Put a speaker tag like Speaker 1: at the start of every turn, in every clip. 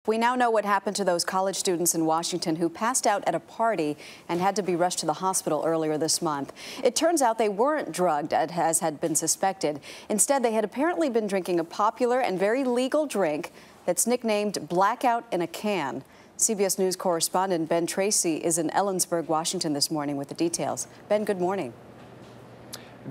Speaker 1: We now know what happened to those college students in Washington who passed out at a party and had to be rushed to the hospital earlier this month. It turns out they weren't drugged, as had been suspected. Instead, they had apparently been drinking a popular and very legal drink that's nicknamed Blackout in a Can. CBS News correspondent Ben Tracy is in Ellensburg, Washington this morning with the details. Ben, good morning.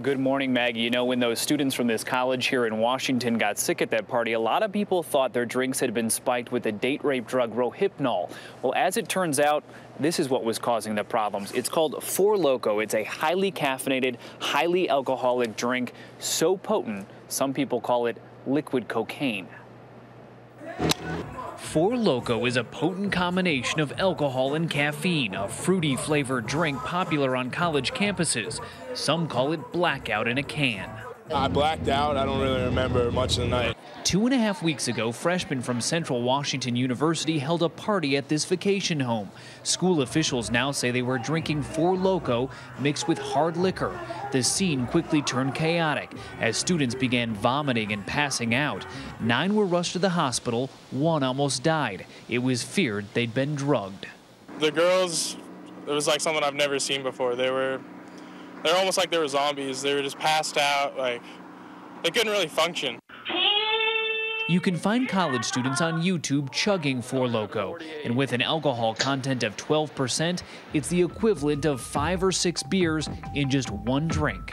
Speaker 2: Good morning, Maggie. You know, when those students from this college here in Washington got sick at that party, a lot of people thought their drinks had been spiked with the date rape drug Rohypnol. Well, as it turns out, this is what was causing the problems. It's called Four Loko. It's a highly caffeinated, highly alcoholic drink, so potent, some people call it liquid cocaine.
Speaker 3: Four Loko is a potent combination of alcohol and caffeine, a fruity flavored drink popular on college campuses. Some call it Blackout in a can.
Speaker 4: I blacked out. I don't really remember much of the night.
Speaker 3: 2.5 weeks ago, freshmen from Central Washington University held a party at this vacation home. School officials now say they were drinking Four Loko mixed with hard liquor. The scene quickly turned chaotic as students began vomiting and passing out. 9 were rushed to the hospital. 1 almost died. It was feared they'd been drugged.
Speaker 4: The girls, it was like something I've never seen before. They're almost like they were zombies. They were just passed out, like they couldn't really function.
Speaker 3: You can find college students on YouTube chugging Four Loko, and with an alcohol content of 12%, it's the equivalent of 5 or 6 beers in just one drink.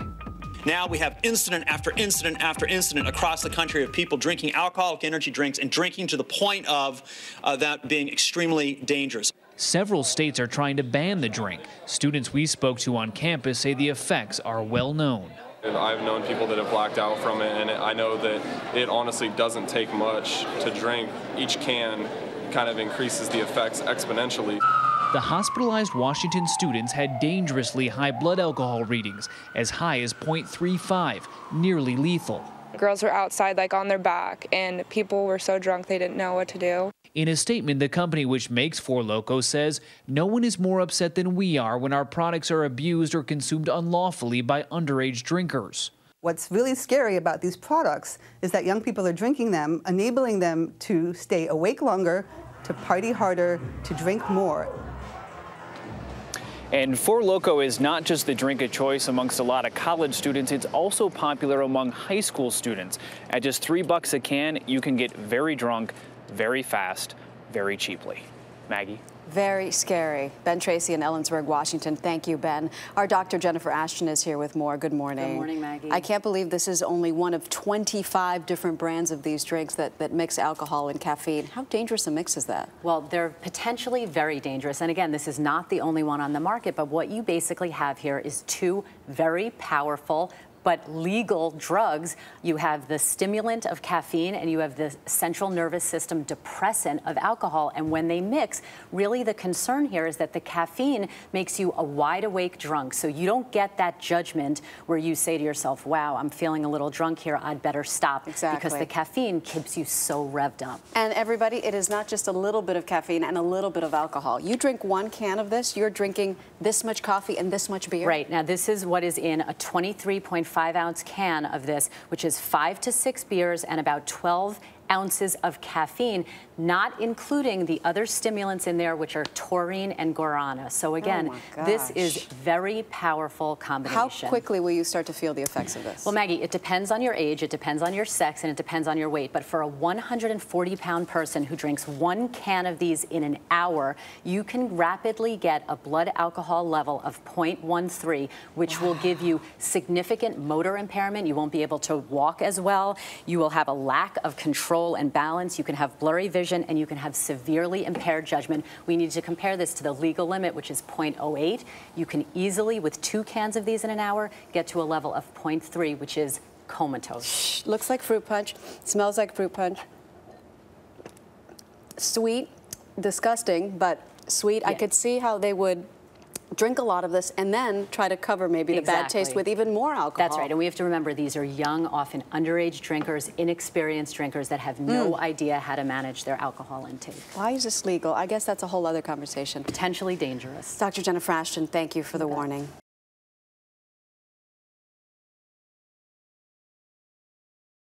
Speaker 5: Now we have incident after incident after incident across the country of people drinking alcoholic energy drinks and drinking to the point of that being extremely dangerous.
Speaker 3: Several states are trying to ban the drink. Students we spoke to on campus say the effects are well known.
Speaker 6: I've known people that have blacked out from it, and I know that it honestly doesn't take much to drink. Each can kind of increases the effects exponentially.
Speaker 3: The hospitalized Washington students had dangerously high blood alcohol readings, as high as 0.35, nearly lethal.
Speaker 7: Girls were outside like on their back, and people were so drunk they didn't know what to do.
Speaker 3: In a statement, the company which makes Four Loko says, "No one is more upset than we are when our products are abused or consumed unlawfully by underage drinkers."
Speaker 8: What's really scary about these products is that young people are drinking them, enabling them to stay awake longer, to party harder, to drink more.
Speaker 2: And Four Loko is not just the drink of choice amongst a lot of college students, it's also popular among high school students. At just $3 a can, you can get very drunk, very fast, very cheaply. Maggie?
Speaker 1: Very scary. Ben Tracy in Ellensburg, Washington. Thank you, Ben. Our Dr. Jennifer Ashton is here with more. Good morning.
Speaker 9: Good morning, Maggie.
Speaker 1: I can't believe this is only one of 25 different brands of these drinks that mix alcohol and caffeine. How dangerous a mix is that?
Speaker 9: Well, they're potentially very dangerous. And again, this is not the only one on the market, but what you basically have here is 2 very powerful but legal drugs. You have the stimulant of caffeine and you have the central nervous system depressant of alcohol. And when they mix, really the concern here is that the caffeine makes you a wide awake drunk. So you don't get that judgment where you say to yourself, wow, I'm feeling a little drunk here, I'd better stop.
Speaker 1: Exactly.
Speaker 9: Because the caffeine keeps you so revved up.
Speaker 1: And everybody, it is not just a little bit of caffeine and a little bit of alcohol. You drink 1 can of this, you're drinking this much coffee and this much beer.
Speaker 9: Right. Now, this is what is in a 23.5-ounce can of this, which is 5 to 6 beers and about 12 ounces of caffeine, not including the other stimulants in there, which are taurine and guarana. So again, this is very powerful combination.
Speaker 1: How quickly will you start to feel the effects of this?
Speaker 9: Well, Maggie, it depends on your age, it depends on your sex, and it depends on your weight. But for a 140-pound person who drinks 1 can of these in an hour, you can rapidly get a blood alcohol level of 0.13, which will give you significant motor impairment. You won't be able to walk as well. You will have a lack of control and balance. You can have blurry vision and you can have severely impaired judgment. We need to compare this to the legal limit, which is 0.08. You can easily, with 2 cans of these in an hour, get to a level of 0.3, which is comatose.
Speaker 1: Looks like fruit punch, smells like fruit punch. Sweet, disgusting, but sweet. Yeah. I could see how they would drink a lot of this and then try to cover maybe the bad taste with even more alcohol.
Speaker 9: That's right, and we have to remember these are young, often underage drinkers, inexperienced drinkers that have no idea how to manage their alcohol intake.
Speaker 1: Why is this legal? I guess that's a whole other conversation.
Speaker 9: Potentially dangerous.
Speaker 1: Dr. Jennifer Ashton, thank you for the warning.